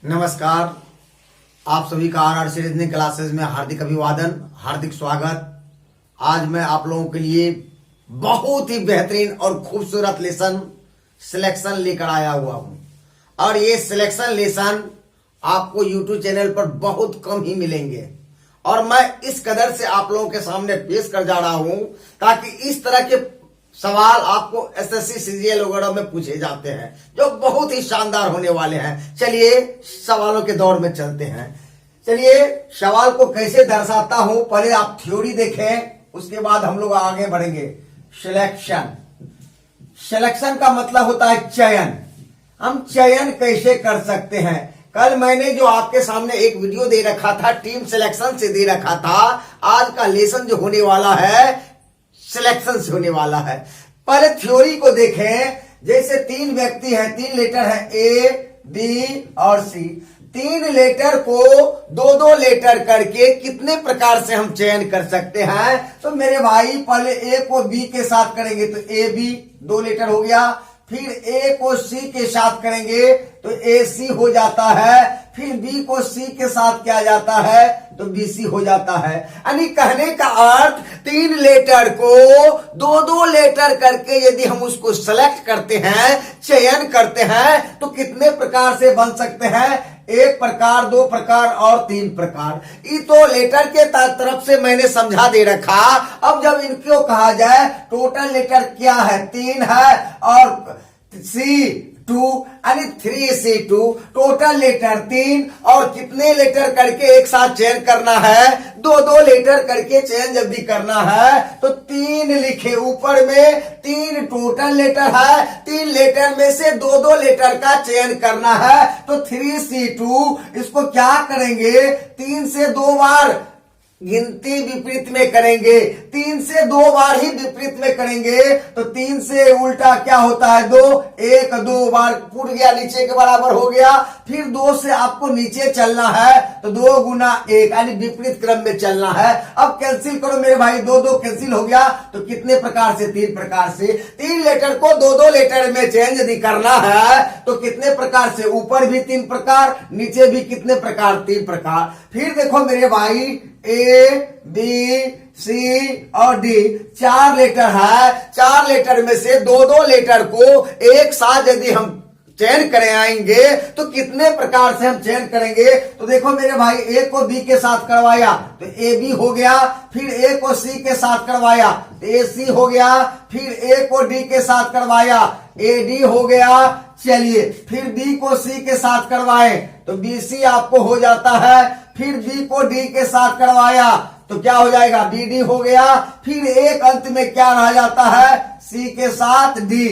नमस्कार। आप सभी का RRC रीजनिंग क्लासेस में हार्दिक अभिवादन, हार्दिक स्वागत। आज मैं आप लोगों के लिए बहुत ही बेहतरीन और खूबसूरत लेसन सिलेक्शन लेकर आया हुआ हूं और ये सिलेक्शन लेसन आपको YouTube चैनल पर बहुत कम ही मिलेंगे और मैं इस कदर से आप लोगों के सामने पेश कर जा रहा हूं ताकि इस तरह के सवाल आपको SSC CGL वगैरह में पूछे जाते हैं जो बहुत ही शानदार होने वाले हैं। चलिए सवालों के दौर में चलते हैं। चलिए सवाल को कैसे दर्शाता हूं, पहले आप थ्योरी देखें, उसके बाद हम लोग आगे बढ़ेंगे। सिलेक्शन, सिलेक्शन का मतलब होता है चयन। हम चयन कैसे कर सकते हैं। कल मैंने जो आपके सामने एक वीडियो दे रखा था, टीम सिलेक्शन से दे रखा था। आज का लेसन जो होने वाला है सिलेक्शन से होने वाला है। पहले थ्योरी को देखें। जैसे तीन व्यक्ति हैं, तीन लेटर है A, B और C। तीन लेटर को दो दो लेटर करके कितने प्रकार से हम चयन कर सकते हैं। तो मेरे भाई पहले A को B के साथ करेंगे तो AB दो लेटर हो गया, फिर A को C के साथ करेंगे तो AC हो जाता है, फिर B को C के साथ किया जाता है तो BC हो जाता है। यानी कहने का अर्थ तीन लेटर को दो दो लेटर करके यदि हम उसको सेलेक्ट करते हैं, चयन करते हैं तो कितने प्रकार से बन सकते हैं। एक प्रकार, दो प्रकार और तीन प्रकार। ये तो लेटर के तरफ से मैंने समझा दे रखा। अब जब इनको कहा जाए टोटल लेटर क्या है, तीन है और C2 यानी 3C2, टोटल लेटर तीन और कितने लेटर करके एक साथ चयन करना है, दो दो लेटर करके चयन जब भी करना है तो तीन लिखे ऊपर में। तीन टोटल लेटर है, तीन लेटर में से दो दो लेटर का चयन करना है तो 3C2। इसको क्या करेंगे, तीन से दो बार गिनती विपरीत में करेंगे, तीन से दो बार ही विपरीत में करेंगे तो तीन से उल्टा क्या होता है, दो। एक दो बार फूट गया, नीचे के बराबर हो गया। फिर दो से आपको नीचे चलना है तो दो गुना एक यानी विपरीत क्रम में चलना है। अब कैंसिल करो मेरे भाई, दो दो कैंसिल हो गया तो कितने प्रकार से, तीन प्रकार से। तीन लेटर को दो दो लेटर में चेंज यदि करना है तो कितने प्रकार से, ऊपर भी तीन प्रकार, नीचे भी कितने प्रकार, तीन प्रकार। फिर देखो मेरे भाई A, B, C और D चार लेटर है। चार लेटर में से दो दो लेटर को एक साथ यदि हम चयन करें आएंगे तो कितने प्रकार से हम चयन करेंगे। तो देखो मेरे भाई A को B के साथ करवाया तो AB हो गया, फिर A को C के साथ करवाया तो AC हो गया, फिर A को D के साथ करवाया AD हो गया। चलिए फिर B को C के साथ करवाए तो BC आपको हो जाता है, फिर B को D के साथ करवाया तो क्या हो जाएगा, BD हो गया। फिर एक अंत में क्या रह जाता है, C के साथ D,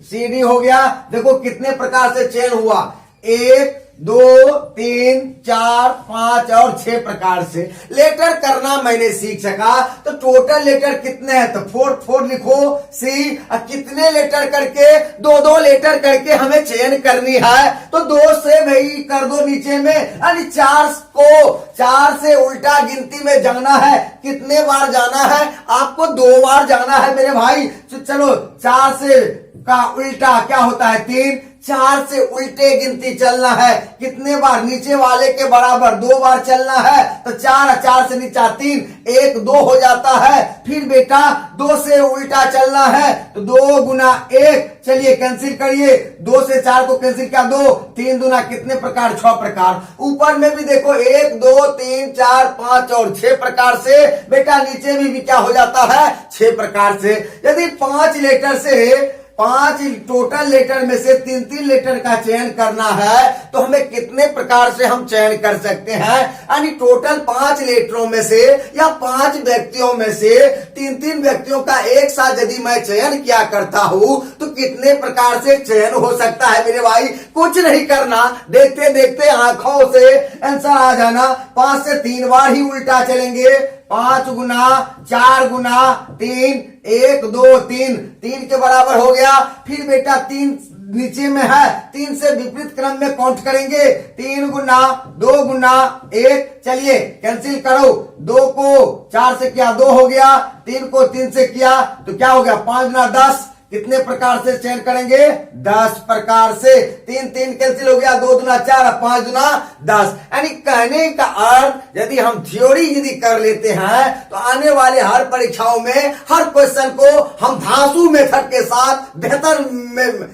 CD हो गया। देखो कितने प्रकार से चयन हुआ, एक दो तीन चार पांच और छह प्रकार से लेटर करना मैंने सीख सका। तो टोटल लेटर कितने हैं तो फोर लिखो C। कितने लेटर करके, दो दो लेटर करके हमें चयन करनी है तो दो से भाई कर दो नीचे में, यानी चार को चार से उल्टा गिनती में जाना है। कितने बार जाना है, आपको दो बार जाना है मेरे भाई। चलो चार से का उल्टा क्या होता है, तीन। चार से उल्टे गिनती चलना है, कितने बार, नीचे वाले के बराबर दो बार चलना है तो चार, चार से नीचा तीन, एक दो हो जाता है। फिर बेटा दो से उल्टा चलना है तो दो गुना एक। चलिए कैंसिल करिए, दो से चार को कैंसिल किया, दो तीन दूना कितने प्रकार, छह प्रकार। ऊपर में भी देखो एक दो तीन चार पांच और छह प्रकार से। बेटा नीचे में भी क्या हो जाता है, छह प्रकार से। यदि पांच लेटर से, पांच टोटल लेटर में से तीन तीन लेटर का चयन करना है तो हमें कितने प्रकार से हम चयन कर सकते हैं। यानी टोटल पांच लेटरों में से या पांच व्यक्तियों में से तीन तीन व्यक्तियों का एक साथ यदि मैं चयन किया करता हूं तो कितने प्रकार से चयन हो सकता है मेरे भाई। कुछ नहीं करना, देखते देखते आंखों से आंसर आ जाना। पांच से तीन बार ही उल्टा चलेंगे, पांच गुना चार गुना तीन, एक दो तीन, तीन के बराबर हो गया। फिर बेटा तीन नीचे में है, तीन से विपरीत क्रम में काउंट करेंगे, तीन गुना दो गुना एक। चलिए कैंसिल करो, दो को चार से किया दो हो गया, तीन को तीन से किया तो क्या हो गया, पांच गुना 10, कितने प्रकार से चयन करेंगे? 10 प्रकार से। 3 3 कैंसिल हो गया, 2 दूना 4, 5 दूना 10। यानी कहने का अर्थ यदि हम थ्योरी यदि कर लेते हैं तो आने वाले हर परीक्षाओं में हर क्वेश्चन को हम धांसू मेथड के साथ, बेहतर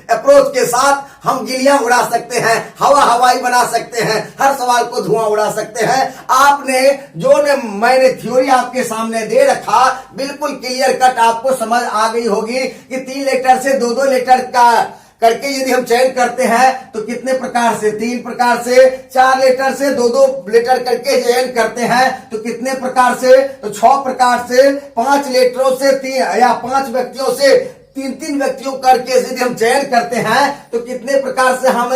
अप्रोच के साथ हम गिलियां उड़ा सकते हैं, हवाई बना सकते हैं, हर सवाल को धुआं उड़ा सकते हैं। आपने मैंने थ्योरी आपके सामने दे रखा, बिल्कुल क्लियर कट आपको समझ आ गई होगी कि 3 लेटर से 2 लेटर का करके यदि हम चयन करते हैं तो कितने प्रकार से? 3 प्रकार से। 4 लेटर से 2 लेटर करके चयन करते हैं तो कितने प्रकार से? तो 6 प्रकार से। 5 लेटरों से 3 या 5 व्यक्तियों से 3 व्यक्तियों करके यदि हम चयन करते हैं तो कितने प्रकार से हम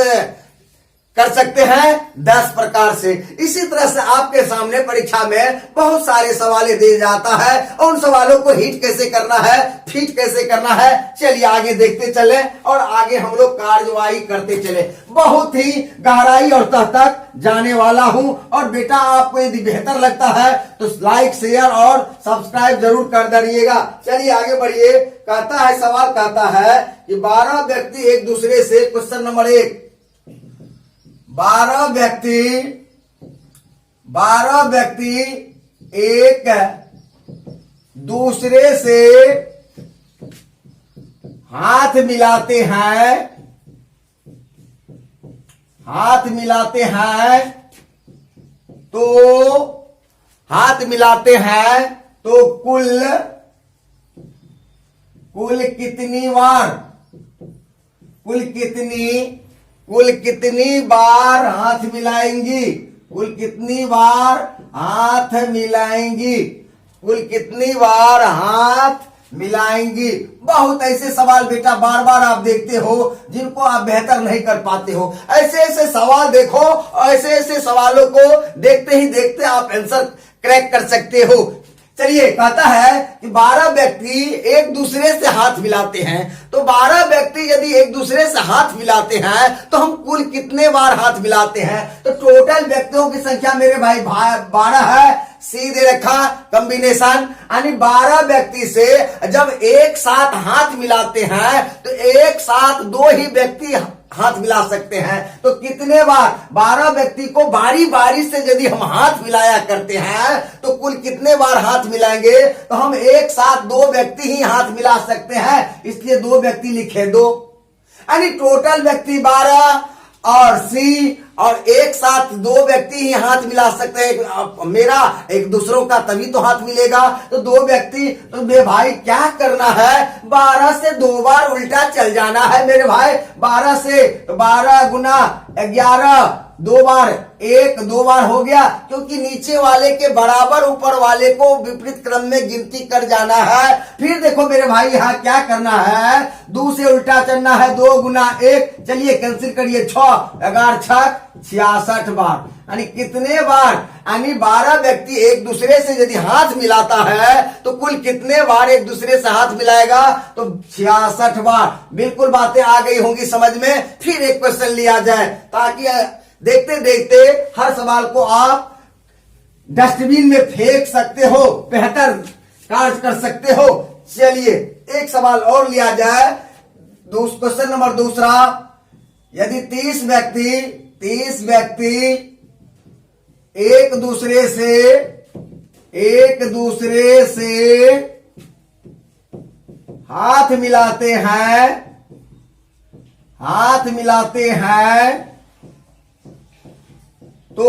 कर सकते हैं? 10 प्रकार से। इसी तरह से आपके सामने परीक्षा में बहुत सारे सवाल दिए जाता है और उन सवालों को हिट कैसे करना है, फिट कैसे करना है, चलिए आगे देखते चले और आगे हम लोग कार्यवाही करते चले। बहुत ही गहराई और तह तक जाने वाला हूं और बेटा आपको यदि बेहतर लगता है तो लाइक, शेयर और सब्सक्राइब जरूर कर दीजिएगा। चलिए आगे बढ़िए। कहता है, सवाल कहता है कि 12 व्यक्ति एक दूसरे से, क्वेश्चन नंबर 1, 12 व्यक्ति एक दूसरे से हाथ मिलाते हैं, तो कुल कितनी बार हाथ मिलाएंगी? कुल कितनी बार हाथ मिलाएंगी? बहुत ऐसे सवाल बेटा बार बार आप देखते हो जिनको आप बेहतर नहीं कर पाते हो। ऐसे सवाल देखो, ऐसे सवालों को देखते ही देखते आप आंसर क्रैक कर सकते हो। चलिए, कहता है कि 12 व्यक्ति एक दूसरे से हाथ मिलाते हैं, तो 12 व्यक्ति यदि एक दूसरे से हाथ मिलाते हैं तो हम कुल कितने बार हाथ मिलाते हैं? तो टोटल व्यक्तियों की संख्या मेरे भाई 12 है। सीधे रखा कॉम्बिनेशन, यानी 12 व्यक्ति से जब एक साथ हाथ मिलाते हैं तो एक साथ 2 ही व्यक्ति हाथ मिला सकते हैं। तो कितने बार? 12 व्यक्ति को बारी बारी से यदि हम हाथ मिलाया करते हैं तो कुल कितने बार हाथ मिलाएंगे? तो हम एक साथ 2 व्यक्ति ही हाथ मिला सकते हैं, इसलिए 2 व्यक्ति लिखे 2, यानी टोटल व्यक्ति 12 और सी, और एक साथ 2 व्यक्ति ही हाथ मिला सकते हैं। मेरा एक दूसरों का तभी तो हाथ मिलेगा। तो 2 व्यक्ति, तो मेरे भाई क्या करना है? 12 से 2 बार उल्टा चल जाना है मेरे भाई। 12 से 12 गुना 11, 2 बार, 1 2 बार हो गया, क्योंकि नीचे वाले के बराबर ऊपर वाले को विपरीत क्रम में गिनती कर जाना है। फिर देखो मेरे भाई यहाँ क्या करना है? 2 से उल्टा चलना है, 2 गुना 1, चलिए कैंसिल करिए, 6 11 6 66 बार, यानी कितने बार? यानी 12 व्यक्ति एक दूसरे से यदि हाथ मिलाता है तो कुल कितने बार एक दूसरे से हाथ मिलाएगा? तो 66 बार। बिल्कुल बातें आ गई होंगी समझ में। फिर एक क्वेश्चन लिया जाए ताकि देखते देखते हर सवाल को आप डस्टबिन में फेंक सकते हो, बेहतर कार्य कर सकते हो। चलिए एक सवाल और लिया जाए। क्वेश्चन नंबर 2, यदि 30 व्यक्ति एक दूसरे से हाथ मिलाते हैं तो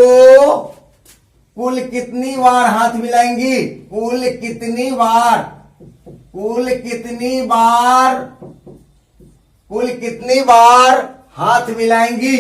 कुल कितनी बार हाथ मिलाएंगी? कुल कितनी बार हाथ मिलाएंगी?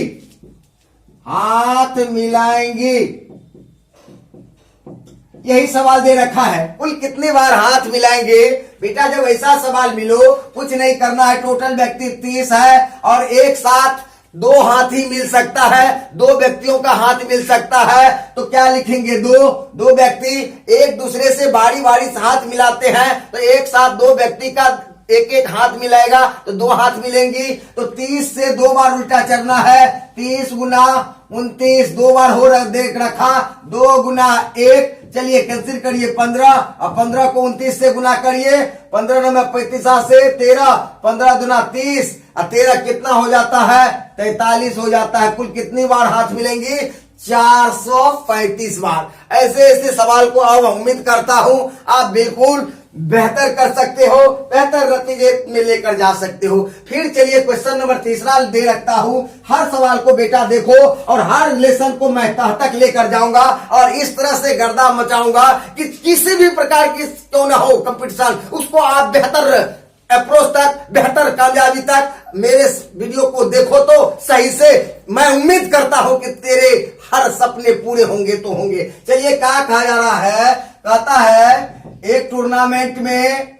यही सवाल दे रखा है, कुल कितनी बार हाथ मिलाएंगे। बेटा जब ऐसा सवाल मिलो, कुछ नहीं करना है। टोटल व्यक्ति 30 है और एक साथ 2 हाथ ही मिल सकता है, 2 व्यक्तियों का हाथ मिल सकता है। तो क्या लिखेंगे? 2 व्यक्ति एक दूसरे से बारी बारी से हाथ मिलाते हैं तो एक साथ 2 व्यक्ति का एक एक हाथ मिलाएगा तो 2 हाथ मिलेंगी, तो 30 से 2 बार उल्टा चलना है। 30 गुना 29, 2 बार हो देख रखा, 2 गुना 1, चलिए कैंसिल करिए 15, और 15 को 29 से गुना करिए, 15 में 35 से 13, 15 दुना 30, और 13 कितना हो जाता है? 43 हो जाता है। कुल कितनी बार हाथ मिलेंगी? 435 बार। ऐसे ऐसे सवाल को अब उम्मीद करता हूं आप बिल्कुल बेहतर कर सकते हो, बेहतर नतीजे में लेकर जा सकते हो। फिर चलिए क्वेश्चन नंबर 3 दे रखता हूं। हर सवाल को बेटा देखो और हर लेसन को मैं तह तक लेकर जाऊंगा और इस तरह से गर्दा मचाऊंगा कि किसी भी प्रकार की क्यों ना हो कंपटीशन, उसको आप बेहतर अप्रोच तक, बेहतर कामयाबी तक मेरे वीडियो को देखो तो सही से। मैं उम्मीद करता हूं कि तेरे हर सपने पूरे होंगे तो होंगे। चलिए क्या कहा जा रहा है? कहता है एक टूर्नामेंट में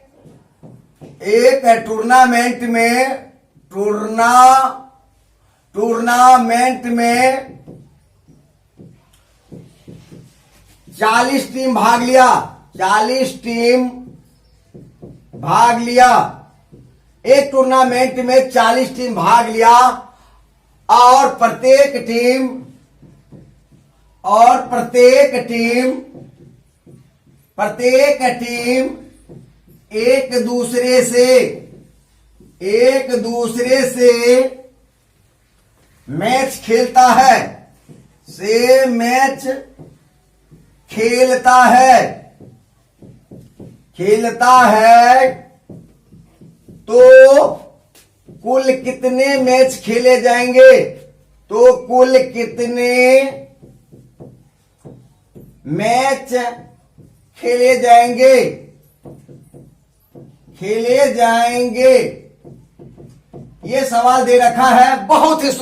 40 टीम भाग लिया। 40 टीम भाग लिया। एक टूर्नामेंट में 40 टीम भाग लिया और प्रत्येक टीम एक दूसरे से मैच खेलता है, तो कुल कितने मैच खेले जाएंगे? तो कुल कितने मैच खेले जाएंगे? ये सवाल दे रखा है। बहुत ही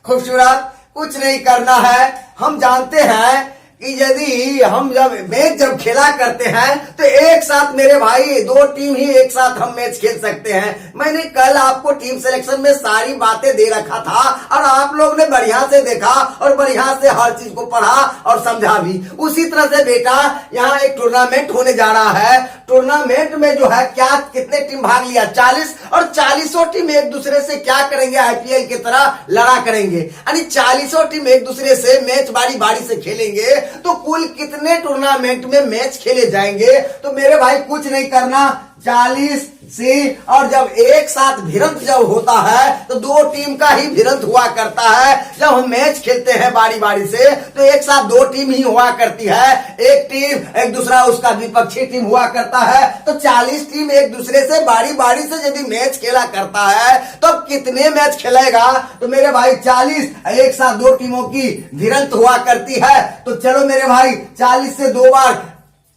खूबसूरत। कुछ नहीं करना है। हम जानते हैं कि यदि हम जब खेला करते हैं तो एक साथ मेरे भाई 2 टीम ही एक साथ हम मैच खेल सकते हैं। मैंने कल आपको टीम सिलेक्शन में सारी बातें दे रखा था और आप लोग ने बढ़िया से देखा और बढ़िया से हर चीज को पढ़ा और समझा भी। उसी तरह से बेटा यहाँ एक टूर्नामेंट होने जा रहा है। टूर्नामेंट में जो है क्या कितने टीम भाग लिया? 40, और 40 टीम एक दूसरे से क्या करेंगे? आईपीएल की तरह लड़ा करेंगे, यानी 40 टीम एक दूसरे से मैच बारी बारी से खेलेंगे। तो कुल कितने टूर्नामेंट में मैच खेले जाएंगे? तो मेरे भाई कुछ नहीं करना, 40 से, और जब एक साथ भिड़ंत जब होता है तो 2 टीम का ही भिड़ंत हुआ करता है। जब हम मैच खेलते हैं बारी बारी से तो एक साथ 2 टीम ही हुआ करती है। एक टीम एक दूसरा उसका विपक्षी टीम हुआ करता है। तो 40 टीम एक दूसरे से बारी बारी से यदि मैच खेला करता है तो कितने मैच खेलेगा? तो मेरे भाई 40, एक साथ 2 टीमों की भिड़ंत हुआ करती है। तो चलो मेरे भाई 40 से 2 बार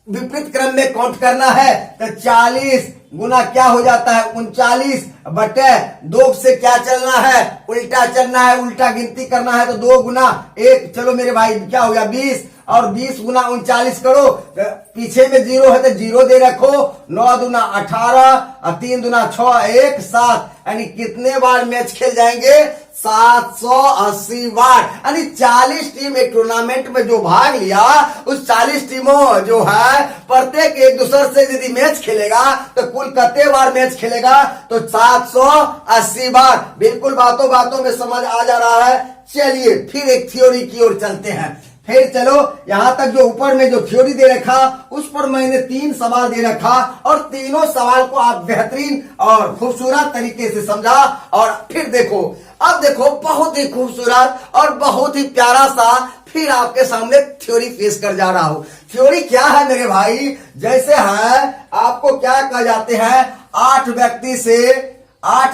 विपरीत क्रम में काउंट करना है। तो 40 गुना क्या हो जाता है? 39 बटे 2 से क्या चलना है? उल्टा चलना है, उल्टा गिनती करना है। तो 2 गुना 1, चलो मेरे भाई क्या हो गया? 20, और 20 गुना 39 करो, पीछे में 0 है तो 0 दे रखो। 9 दूना 18, और 3 दूना 6, 1 7, यानी कितने बार मैच खेल जाएंगे? 780 बार। यानी 40 टीम एक टूर्नामेंट में जो भाग लिया, उस 40 टीमों जो है प्रत्येक एक दूसरे से यदि मैच खेलेगा तो कुल कितने बार मैच खेलेगा? तो 780 बार। बिल्कुल बातों बातों में समझ आ जा रहा है। चलिए फिर एक थ्योरी की ओर चलते हैं। फिर चलो यहां तक जो ऊपर में जो थ्योरी दे रखा उस पर मैंने 3 सवाल दे रखा और तीनों सवाल को आप बेहतरीन और खूबसूरत तरीके से समझा। और फिर देखो, अब देखो बहुत ही खूबसूरत और बहुत ही प्यारा सा फिर आपके सामने थ्योरी पेश कर जा रहा हूं। थ्योरी क्या है मेरे भाई? जैसे है आपको क्या कहा जाते हैं? 8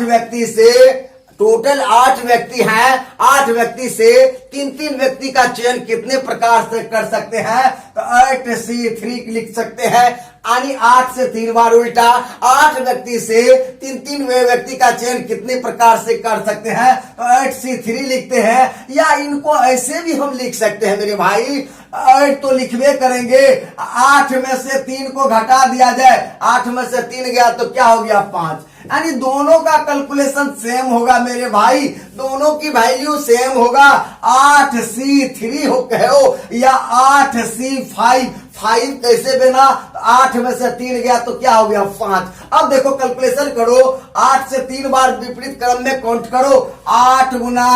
व्यक्ति से टोटल 8 व्यक्ति हैं। 8 व्यक्ति से 3 व्यक्ति का चयन कितने प्रकार से कर सकते हैं? तो 8C3 लिख सकते हैं, यानी 8 से 3 बार उल्टा। 8 व्यक्ति से 3 व्यक्ति का चयन कितने प्रकार से कर सकते हैं? तो 8C3 लिखते हैं। या इनको ऐसे भी हम लिख सकते हैं मेरे भाई, 8 तो लिखवे करेंगे, 8 में से 3 को घटा दिया जाए, 8 में से 3 गया तो क्या हो गया? 5। यानी दोनों का कैलकुलेशन सेम होगा मेरे भाई, दोनों की वैल्यू सेम होगा। 8C3 हो कहो या 8C5 कैसे बना? तो 8 में से 3 गया तो क्या हो गया 5। अब देखो कैलकुलेशन करो, 8 से 3 बार विपरीत क्रम में काउंट करो। 8 गुना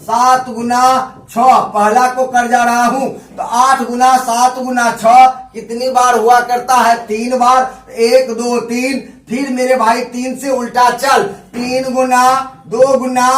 7 गुना 6, पहला को कर जा रहा हूं तो 8 गुना 7 गुना 6 कितनी बार हुआ करता है 3 बार। 1 2 3, फिर मेरे भाई 3 से उल्टा चल, 3 गुना 2 गुना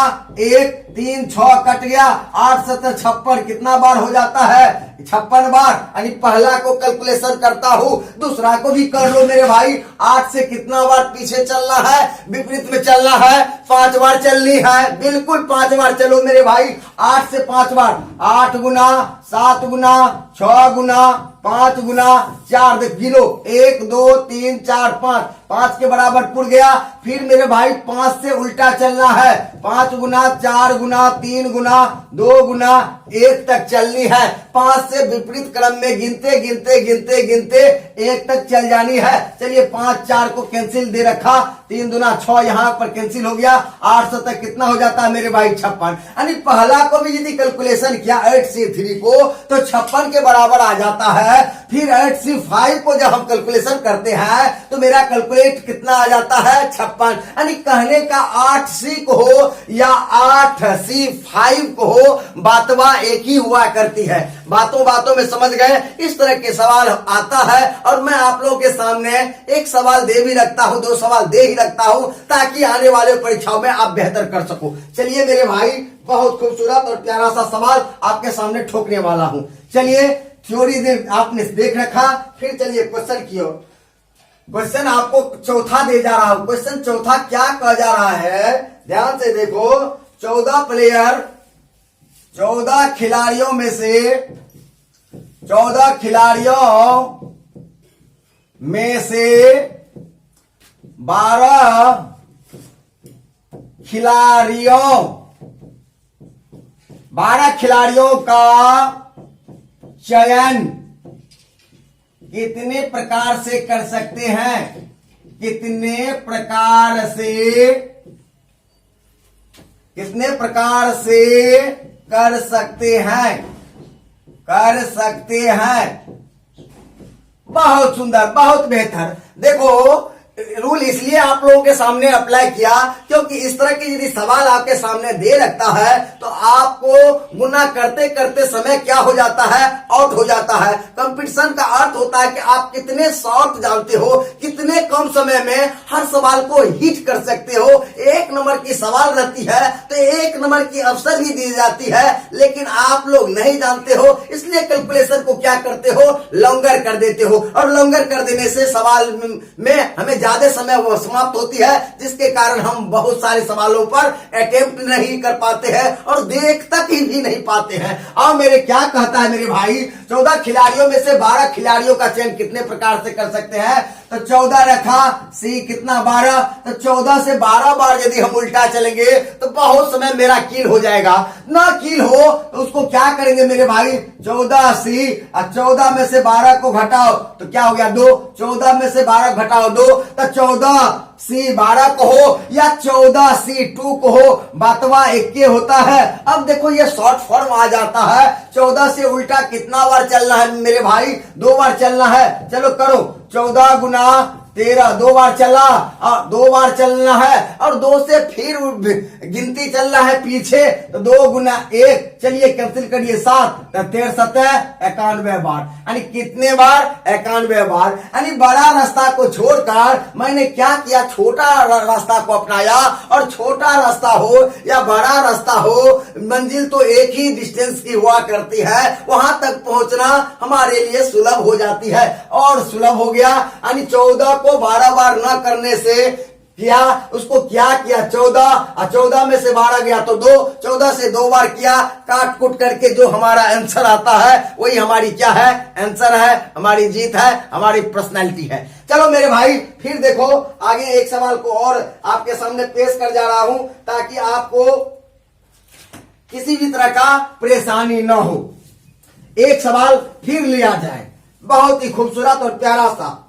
1, 3 6 कट गया, 8 7 56 कितना बार हो जाता है 56 बार। यानी पहला को कैलकुलेशन करता हूं, दूसरा को भी कर लो मेरे भाई। 8 से कितना बार पीछे चलना है, विपरीत में चलना है, 5 बार चलनी है, बिल्कुल 5 बार चलो मेरे भाई। 8 से 5 बार, 8 गुना 7 गुना 6 गुना 5 गुना 4, देख गिनो 1 2 3 4 5, 5 के बराबर पुर गया। फिर मेरे भाई 5 से उल्टा चलना है, 5 गुना 4 गुना 3 गुना 2 गुना 1 तक चलनी है। 5 से विपरीत क्रम में गिनते गिनते गिनते गिनते 1 तक चल जानी है। चलिए 5 4 को कैंसिल दे रखा, 3 दुना 6 यहां पर कैंसिल हो गया, 800 तक कितना हो जाता है मेरे भाई 56। यानी पहला को भी यदि कैलकुलेशन किया 8C3 को तो 56 के बराबर आ जाता है। फिर 8C5 को जब हम कैलकुलेशन करते हैं तो मेरा कैलकुलेट कितना आ जाता है 56। यानी कहने का 8C को हो या 8C5 को हो, बातवा एक ही हुआ करती है। बातों बातों में समझ गए, इस तरह के सवाल आता है और मैं आप लोगों के सामने एक सवाल दे भी रखता हूं, 2 सवाल दे ही रखता हूं ताकि आने वाले परीक्षाओं में आप बेहतर कर सको। चलिए मेरे भाई, बहुत खूबसूरत और प्यारा सा सवाल आपके सामने ठोकने वाला हूं। चलिए थ्योरी आपने देख रखा, फिर चलिए क्वेश्चन की ओर। क्वेश्चन आपको चौथा दे जा रहा हूं। क्वेश्चन चौथा क्या कहा जा रहा है, ध्यान से देखो। 14 प्लेयर, 14 खिलाड़ियों में से 14 खिलाड़ियों में से 12 खिलाड़ियों का चयन कितने प्रकार से कर सकते हैं, कितने प्रकार से कर सकते हैं। बहुत सुंदर, बहुत बेहतर। देखो रूल इसलिए आप लोगों के सामने अप्लाई किया क्योंकि इस तरह के यदि सवाल आपके सामने दे रखता है तो आपको गुना करते करते समय क्या हो जाता है, आउट हो जाता है। कंपटीशन का अर्थ होता है कि आप कितने शॉर्ट जानते हो, कितने कम समय में हर सवाल को हिट कर सकते हो। 1 नंबर की सवाल रहती है तो 1 नंबर की अवसर भी दी जाती है, लेकिन आप लोग नहीं जानते हो, इसलिए कैलकुलेशन को क्या करते हो, लॉन्गर कर देते हो। और लॉन्गर कर देने से सवाल में हमें ज्यादा समय वो समाप्त होती है, जिसके कारण हम बहुत सारे सवालों पर अटेम्प्ट नहीं कर पाते हैं और देख तक ही भी नहीं पाते हैं। अब मेरे क्या कहता है मेरे भाई, 14 खिलाड़ियों में से 12 खिलाड़ियों का चयन कितने प्रकार से कर सकते हैं। तो 14 रखा, सी कितना 12, तो 14 से 12 बार यदि हम उल्टा चलेंगे तो बहुत समय मेरा कील हो जाएगा। ना कील हो तो उसको क्या करेंगे मेरे भाई, 14 सी और 14 में से 12 को घटाओ तो क्या हो गया 2, 14 में से 12 घटाओ 2, तो 14 सी 12 को हो या 14 सी 2 को हो, बातवा एक के होता है। अब देखो ये शॉर्ट फॉर्म आ जाता है। 14 से उल्टा कितना बार चलना है मेरे भाई, 2 बार चलना है। चलो करो, 14 गुना 13, 2 बार चला और 2 बार चलना है और 2 से फिर गिनती चलना है पीछे, तो 2 गुना 1, चलिए कैंसिल करिए 7, तो 13 7 91 बार। यानी कितने बार, 91 बार। यानी बड़ा रास्ता को छोड़कर मैंने क्या किया, छोटा रास्ता को अपनाया। और छोटा रास्ता हो या बड़ा रास्ता हो, मंजिल तो एक ही डिस्टेंस की हुआ करती है, वहां तक पहुंचना हमारे लिए सुलभ हो जाती है। और सुलभ हो गया, यानी 14 को 12 बार न करने से किया, उसको क्या किया 14 और 14 में से 12 गया तो 2, 14 से 2 बार किया, काट कुट करके जो हमारा आंसर आता है वही हमारी क्या है, आंसर है, हमारी जीत है, हमारी पर्सनैलिटी है। चलो मेरे भाई फिर देखो आगे एक सवाल को और आपके सामने पेश कर जा रहा हूं ताकि आपको किसी भी तरह का परेशानी न हो। एक सवाल फिर लिया जाए, बहुत ही खूबसूरत और प्यारा सा।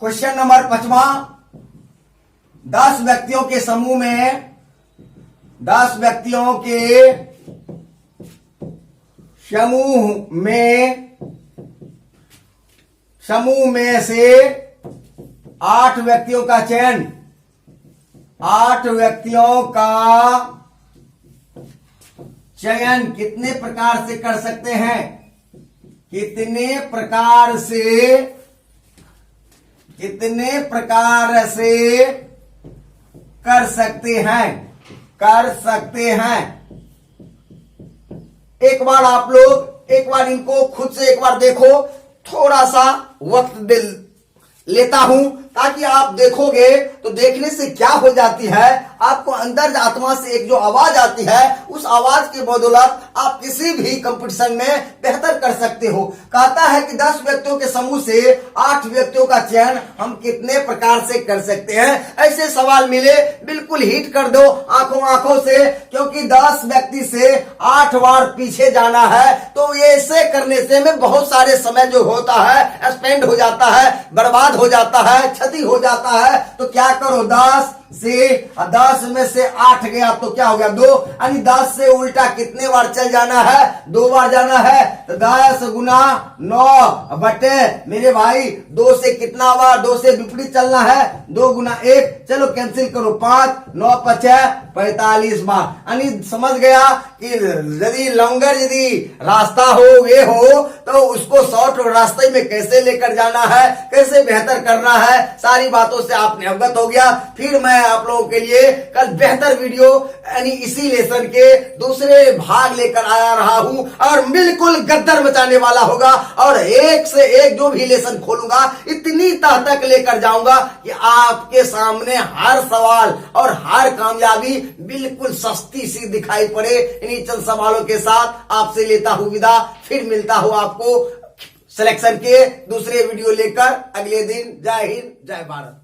क्वेश्चन नंबर 5वां, 10 व्यक्तियों के समूह में 10 व्यक्तियों के समूह में समूह में से 8 व्यक्तियों का चयन, 8 व्यक्तियों का चयन कितने प्रकार से कर सकते हैं? कितने प्रकार से कर सकते हैं? एक बार आप लोग इनको खुद से एक बार देखो, थोड़ा सा वक्त लेता हूं ताकि आप देखोगे तो देखने से क्या हो जाती है, आपको अंदर आत्मा से एक जो आवाज आती है, उस आवाज के बदौलत आप किसी भी कंपटीशन में बेहतर कर सकते हो। कहता है कि 10 व्यक्तियों के समूह से 8 व्यक्तियों का चयन हम कितने प्रकार से कर सकते हैं। ऐसे सवाल मिले बिल्कुल हिट कर दो आंखों से, क्योंकि 10 व्यक्ति से 8 बार पीछे जाना है तो ये ऐसे करने से में बहुत सारे समय जो होता है स्पेंड हो जाता है, बर्बाद हो जाता है, क्षति हो जाता है। तो क्या करो, 10 में से 8 गया तो क्या हो गया 2, यानी 10 से उल्टा कितने बार चल जाना है? 2 बार जाना है। तो 10 गुना 9 बटे मेरे भाई 2 से कितना बार, 2 से विपरीत चलना है, 2 गुना 1, चलो कैंसिल करो 5, 9 5 45 बार। यानी समझ गया कि यदि लॉन्गर यदि रास्ता हो ये हो तो उसको शॉर्ट रास्ते में कैसे लेकर जाना है, कैसे बेहतर करना है, सारी बातों से आपने अवगत हो गया। फिर मैं आप लोगों के लिए कल बेहतर वीडियो यानी इसी लेसन के दूसरे भाग लेकर आया रहा हूं और बिल्कुल गद्दर मचाने वाला होगा और एक से एक जो भी लेसन खोलूंगा इतनी तह तक लेकर जाऊंगा कि आपके सामने हर सवाल और हर कामयाबी बिल्कुल सस्ती सी दिखाई पड़े। इन्हीं चंद सवालों के साथ आपसे लेता हूं विदा, फिर मिलता हूं आपको सिलेक्शन के दूसरे वीडियो लेकर अगले दिन। जय हिंद, जय भारत।